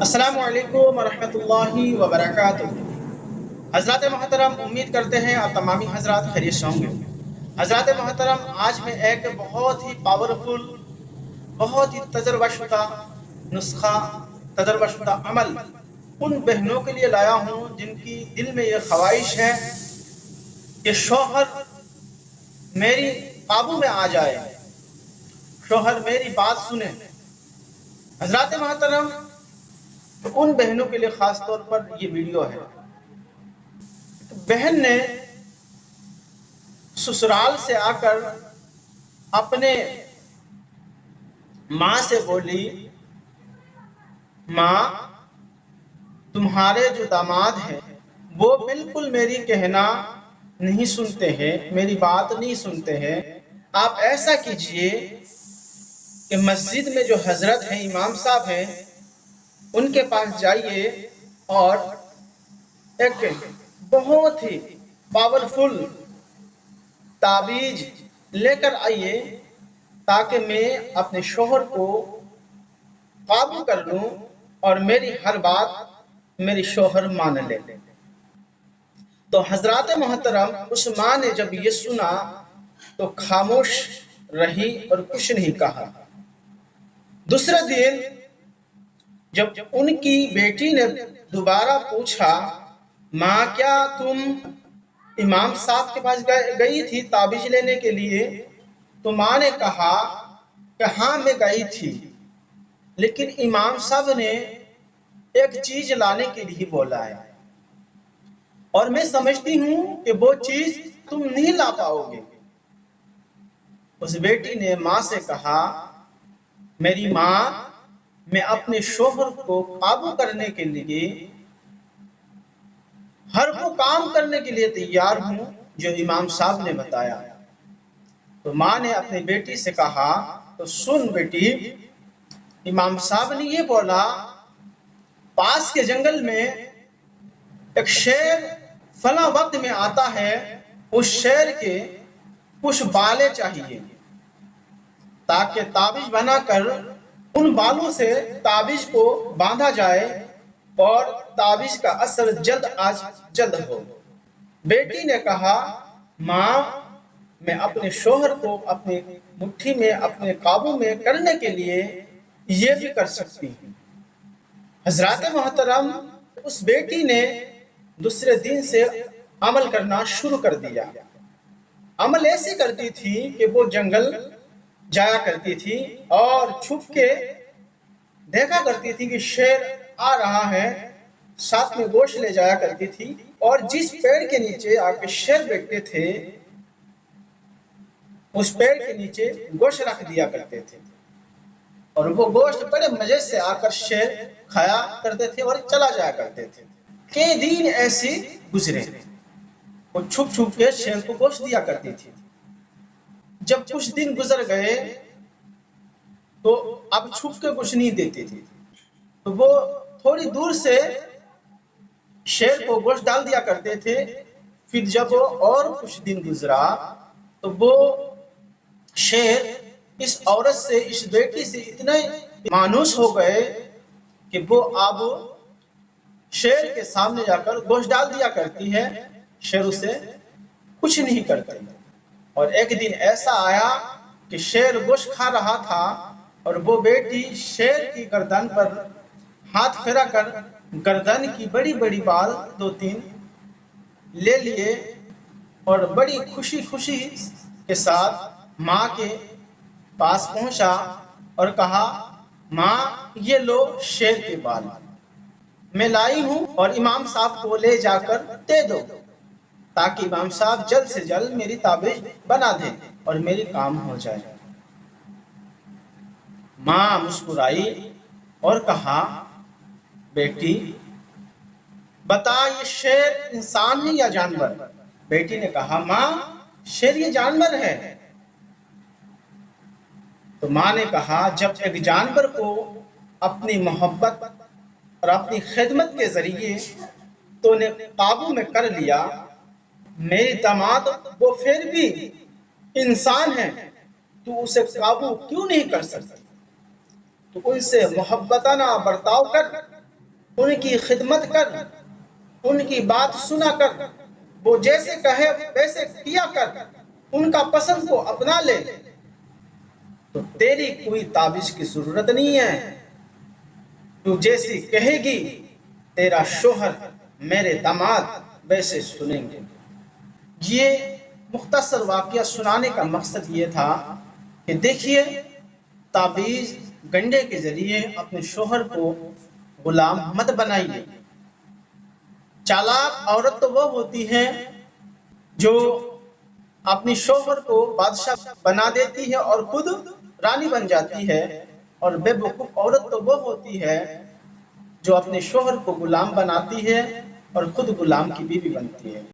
السلام علیکم ورحمۃ اللہ وبرکاتہ۔ حضرات محترم، امید کرتے ہیں آپ تمامی حضرات خیریت سے ہوں گے۔ حضرات محترم، آج میں ایک بہت ہی پاورفل، بہت ہی تجربہ شدہ نسخہ، تجربہ شدہ عمل ان بہنوں کے لیے لایا ہوں جن کی دل میں یہ خواہش ہے کہ شوہر میری قابو میں آ جائے، شوہر میری بات سنے۔ حضرات محترم، ان بہنوں کے لیے خاص طور پر یہ ویڈیو ہے۔ بہن نے سسرال سے آ کر اپنے ماں سے بولی، ماں تمہارے جو داماد ہیں وہ بالکل میری کہنا نہیں سنتے ہیں، میری بات نہیں سنتے ہیں۔ آپ ایسا کیجئے کہ مسجد میں جو حضرت ہیں، امام صاحب ہیں، ان کے پاس جائیے اور ایک بہت ہی پاورفل تعویذ لے کر آئیے تاکہ میں اپنے شوہر کو قابو کر لوں اور میری ہر بات میری شوہر مان لے۔ تو حضرات محترم، اس ماں نے جب یہ سنا تو خاموش رہی اور کچھ نہیں کہا۔ دوسرے دن جب ان کی بیٹی نے دوبارہ پوچھا، ماں کیا تم امام صاحب کے پاس گئی تھی تعویذ لینے کے لیے؟ تو ماں نے کہا کہ ہاں میں گئی تھی، لیکن امام صاحب نے ایک چیز لانے کے لیے بولا ہے اور میں سمجھتی ہوں کہ وہ چیز تم نہیں لا پاؤ گے۔ اس بیٹی نے ماں سے کہا، میری ماں، میں اپنے شوہر کو قابو کرنے کے لیے ہر وہ کام کرنے کے لیے تیار ہوں جو امام صاحب نے بتایا۔ تو ماں نے اپنی بیٹی سے کہا، تو سن بیٹی، امام صاحب نے یہ بولا پاس کے جنگل میں ایک شیر فلاں وقت میں آتا ہے، اس شیر کے کچھ بالیں چاہیے تاکہ تعویذ بنا کر ان بالوں سے تعویذ کو باندھا جائے اور تعویذ کا اثر جلد از جلد ہو۔ بیٹی نے کہا، ماں میں اپنے شوہر کو اپنی مٹھی میں، اپنے قابو میں کرنے کے لیے یہ بھی کر سکتی ہوں۔ حضرات محترم، اس بیٹی نے دوسرے دن سے عمل کرنا شروع کر دیا۔ عمل ایسے کرتی تھی کہ وہ جنگل جایا کرتی تھی اور چھپ کے دیکھا کرتی تھی کہ شیر آ رہا ہے، ساتھ میں گوشت لے جایا کرتی تھی اور جس پیڑ کے نیچے آ کے شیر بیٹھتے تھے اس پیڑ کے نیچے گوشت رکھ دیا کرتے تھے اور وہ گوشت بڑے مزے سے آ کر شیر کھایا کرتے تھے اور چلا جایا کرتے تھے۔ کئی دن ایسے گزرے، وہ چھپ چھپ کے شیر کو گوشت دیا کرتی تھی۔ جب کچھ دن گزر گئے تو اب چھپ کے کچھ نہیں دیتی تھی، تو وہ تھوڑی دور سے شیر کو گوشت ڈال دیا کرتے تھے۔ پھر جب اور کچھ دن گزرا تو وہ شیر اس عورت سے، اس بیٹی سے اتنے مانوس ہو گئے کہ وہ اب شیر کے سامنے جا کر گوشت ڈال دیا کرتی ہے، شیر اسے کچھ نہیں کرتی۔ اور ایک دن ایسا آیا کہ شیر گوشت کھا رہا تھا اور وہ بیٹی شیر کی گردن پر ہاتھ پھیرا کر گردن کی بڑی بڑی بال دو تین لے لیے اور بڑی خوشی خوشی کے ساتھ ماں کے پاس پہنچا اور کہا، ماں یہ لو شیر کے بال، میں لائی ہوں اور امام صاحب کو لے جا کر دے دو تاکہ امام صاحب جلد سے جلد میری تعویذ بنا دیں اور میری کام ہو جائے۔ ماں مسکرائی اور کہا، بیٹی بتا یہ شیر انسان ہے یا جانور؟ بیٹی نے کہا، ماں شیر یہ جانور ہے۔ تو ماں نے کہا، جب ایک جانور کو اپنی محبت اور اپنی خدمت کے ذریعے تو نے قابو میں کر لیا، میری داماد وہ پھر بھی انسان ہے، تو اسے قابو کیوں نہیں کر سکتی؟ تو ان سے محبتانہ برتاؤ کر ان کی خدمت کر، ان کی بات سنا کر، وہ جیسے کہے ویسے کیا کر، ان کا پسند کو اپنا لے، تو تیری کوئی تعویذ کی ضرورت نہیں ہے۔ تو جیسی کہے گی تیرا شوہر میرے داماد ویسے سنیں گے۔ یہ مختصر واقعہ سنانے کا مقصد یہ تھا کہ دیکھیے تعویذ گنڈے کے ذریعے اپنے شوہر کو غلام مت بنائیے۔ چالاک عورت تو وہ ہوتی ہے جو اپنی شوہر کو بادشاہ بنا دیتی ہے اور خود رانی بن جاتی ہے، اور بے وقوف عورت تو وہ ہوتی ہے جو اپنے شوہر کو غلام بناتی ہے اور خود غلام کی بیوی بنتی ہے۔